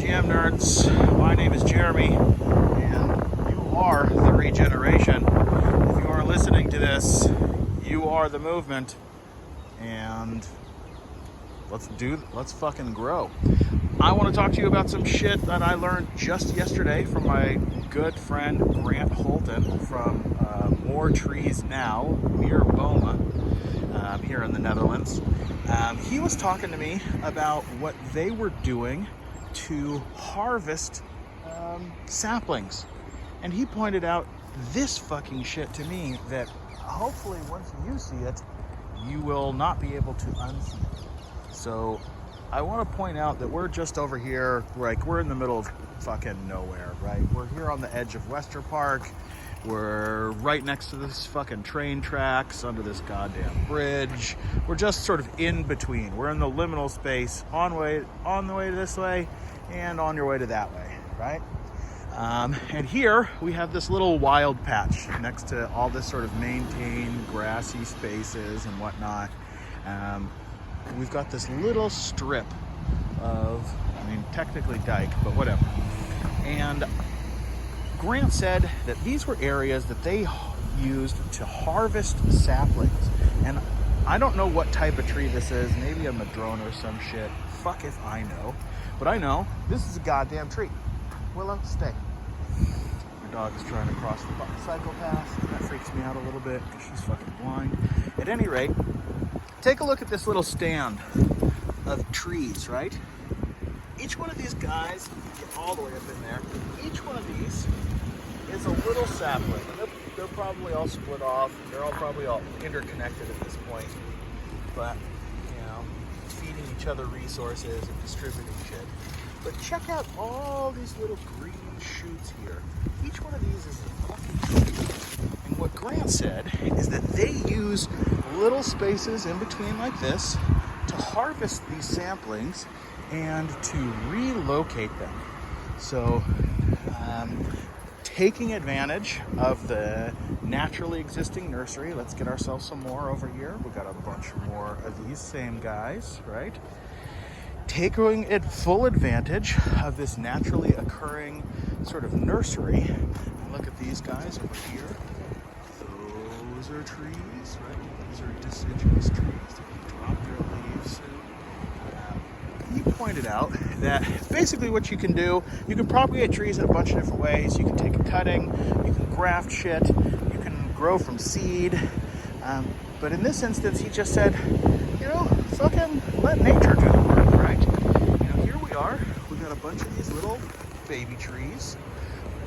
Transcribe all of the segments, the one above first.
GM nerds, my name is Jeremy, and you are the Regeneration. If you are listening to this, you are the movement, and let's fucking grow. I want to talk to you about some shit that I learned just yesterday from my good friend Grant Holton from More Trees Now near Boma here in the Netherlands. He was talking to me about what they were doing to harvest saplings, and he pointed out this fucking shit to me that hopefully once you see it, you will not be able to unsee it. So I want to point out that we're just over here, like we're in the middle of fucking nowhere, right? We're here on the edge of Wester Park. We're right next to this fucking train tracks, under this goddamn bridge. We're just sort of in between. We're in the liminal space, on the way this way and on your way to that way, right? And here we have this little wild patch next to all this sort of maintained grassy spaces and whatnot. We've got this little strip of, technically dike, but whatever. And Grant said that these were areas that they used to harvest saplings. And I don't know what type of tree this is, maybe a madrone or some shit. Fuck if I know. But I know this is a goddamn tree. Willow, stay. My dog is trying to cross the cycle path. That freaks me out a little bit because she's fucking blind. At any rate, take a look at this little stand of trees, right? Each one of these guys, get all the way up in there, each one of these is a little sapling. They're probably all split off. They're all probably all interconnected at this point. But, feeding each other resources and distributing shit. But check out all these little green shoots here. Each one of these is a fucking shoot. And what Grant said is that they use little spaces in between like this to harvest these saplings and to relocate them. So, taking advantage of the naturally existing nursery. Let's get ourselves some more over here. We've got a bunch more of these same guys, right? Taking full advantage of this naturally occurring sort of nursery. And look at these guys over here. Those are trees, right? These are deciduous trees. They drop their leaves soon. He pointed out that basically what you can do, you can propagate trees in a bunch of different ways. You can take a cutting, you can graft shit, you can grow from seed. But in this instance, he just said, fucking let nature do the work, right? Here we are. We've got a bunch of these little baby trees,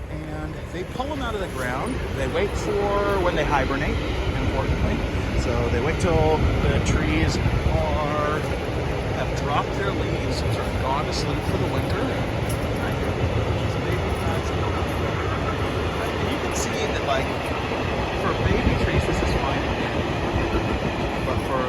and they pull them out of the ground. They wait for when they hibernate, importantly. So they wait till the trees have dropped their leaves, sort of gone to sleep for the winter. And you can see that, like, for baby trees, this is fine. But for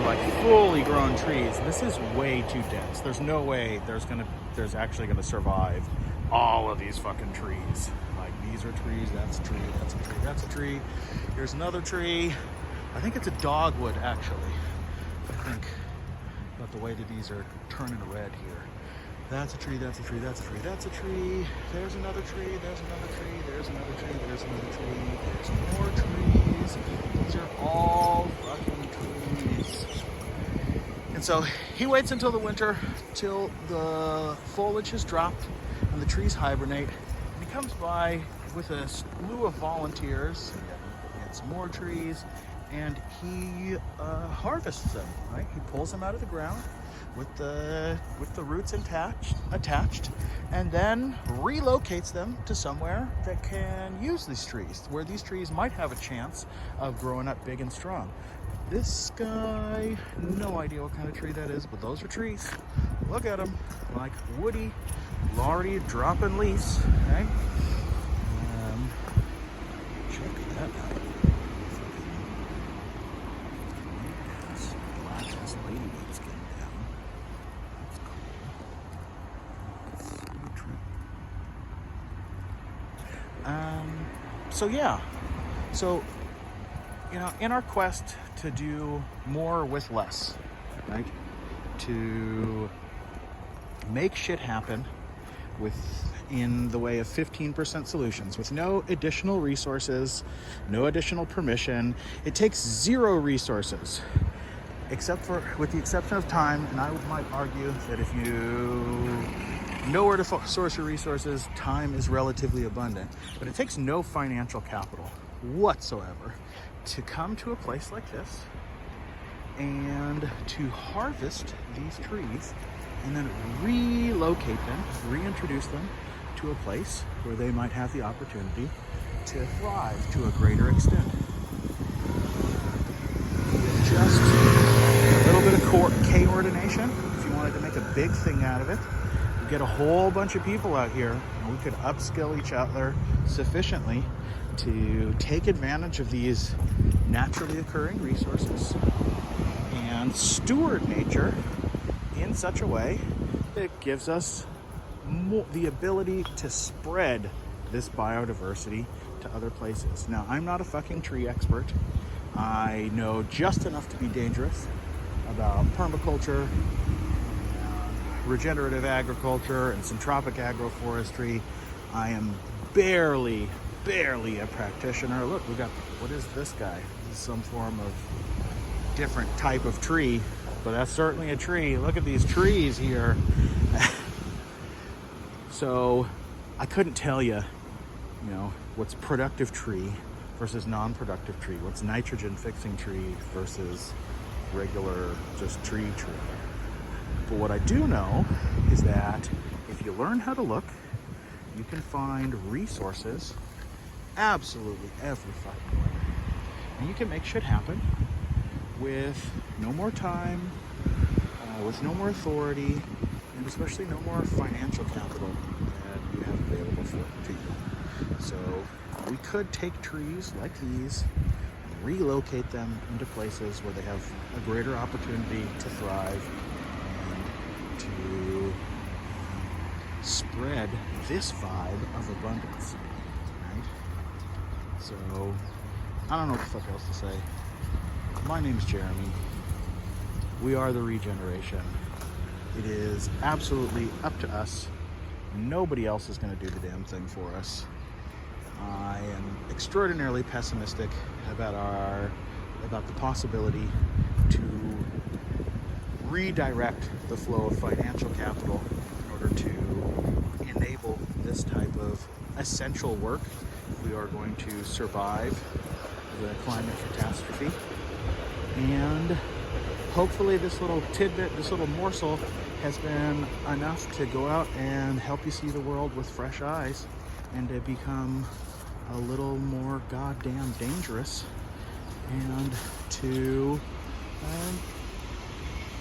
fully grown trees, this is way too dense. There's no way there's actually gonna survive all of these fucking trees. Like, these are trees, that's a tree, that's a tree, that's a tree. Here's another tree. I think it's a dogwood, actually. I think. But the way that these are turning red here. That's a tree, that's a tree, that's a tree, that's a tree. There's another tree, there's another tree, there's another tree, there's another tree, there's more trees. These are all fucking trees. And so he waits until the winter, till the foliage has dropped and the trees hibernate. And he comes by with a slew of volunteers and some more trees. And he harvests them, right? He pulls them out of the ground with the roots attached, and then relocates them to somewhere that can use these trees, where these trees might have a chance of growing up big and strong. This guy, no idea what kind of tree that is, but those are trees. Look at them, like woody, already dropping leaves, right? Check that out. So in our quest to do more with less, right? To make shit happen, in the way of 15% solutions with no additional resources, no additional permission. It takes zero resources, with the exception of time. And I might argue that if you know where to source your resources, time is relatively abundant. But it takes no financial capital whatsoever to come to a place like this and to harvest these trees and then relocate them, reintroduce them to a place where they might have the opportunity to thrive to a greater extent. With just a little bit of coordination, if you wanted to make a big thing out of it, you get a whole bunch of people out here and we could upskill each other sufficiently to take advantage of these naturally occurring resources and steward nature in such a way that gives us the ability to spread this biodiversity to other places. Now, I'm not a fucking tree expert. I know just enough to be dangerous about permaculture, regenerative agriculture, and syntropic agroforestry. I am barely a practitioner. Look, we got, what is this guy? This is some form of different type of tree, but that's certainly a tree. Look at these trees here. So I couldn't tell you, what's productive tree versus non-productive tree, what's nitrogen fixing tree versus regular just tree. But what I do know is that if you learn how to look, you can find resources absolutely every fucking way. And you can make shit happen with no more time, with no more authority, and especially no more financial capital that you have available to you. So we could take trees like these and relocate them into places where they have a greater opportunity to thrive and to spread this vibe of abundance, right? So I don't know what the fuck else to say. My name's Jeremy. We are the Regeneration. It is absolutely up to us. Nobody else is going to do the damn thing for us. I am extraordinarily pessimistic about the possibility to redirect the flow of financial capital in order to enable this type of essential work if we are going to survive the climate catastrophe. And hopefully this little tidbit, this little morsel has been enough to go out and help you see the world with fresh eyes and to become a little more goddamn dangerous and to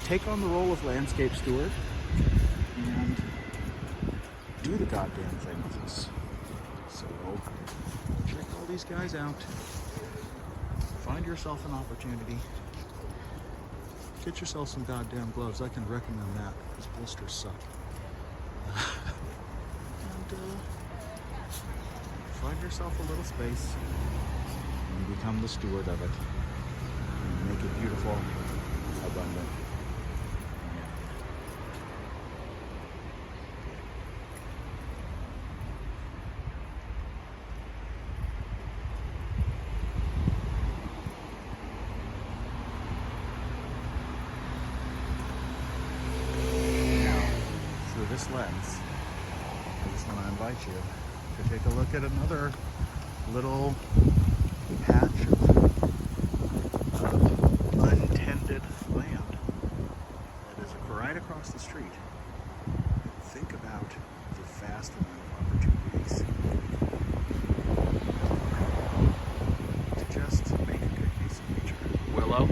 take on the role of landscape steward and do the goddamn thing with us. So check all these guys out. Find yourself an opportunity. Get yourself some goddamn gloves. I can recommend that. These blisters suck. And find yourself a little space and become the steward of it. And make it beautiful, abundant. This lens, I just want to invite you to take a look at another little patch of untended land that is right across the street. Think about the vast amount of opportunities to just make a good use of nature. Willow,